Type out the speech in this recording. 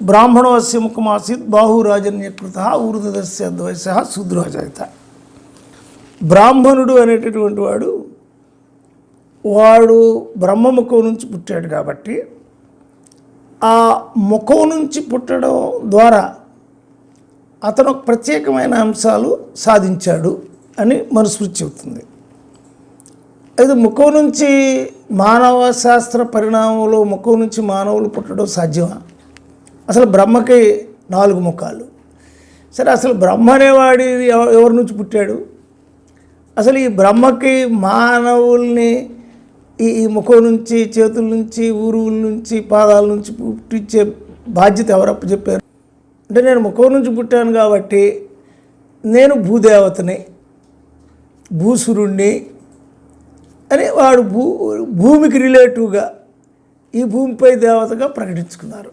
బ్రాహ్మణోస్య ముఖమాసీత్ బాహురాజన్యకృత ఊర్ధదస్య ద్వైశ శూద్రోజాయిత. బ్రాహ్మణుడు అనేటటువంటి వాడు బ్రహ్మ ముఖం నుంచి పుట్టాడు కాబట్టి ఆ ముఖం నుంచి పుట్టడం ద్వారా అతను ప్రత్యేకమైన అంశాలు సాధించాడు అని మనుస్మృతి చెబుతుంది. అయితే ముఖం నుంచి మానవ శాస్త్ర పరిణామంలో ముఖం నుంచి మానవులు పుట్టడం సాధ్యమా? అసలు బ్రహ్మకి 4 ముఖాలు. సరే, అసలు బ్రహ్మ అనేవాడి ఎవరి నుంచి పుట్టాడు? అసలు ఈ బ్రహ్మకి మానవుల్ని ఈ ముఖం నుంచి, చేతుల నుంచి, ఊరువుల నుంచి, పాదాల నుంచి పుట్టించే బాధ్యత ఎవరప్ప చెప్పారు? అంటే నేను ముఖం నుంచి పుట్టాను కాబట్టి నేను భూదేవతని, భూసురుణ్ణి అని వాడు భూమికి రిలేటివ్గా ఈ భూమిపై దేవతగా ప్రకటించుకున్నారు.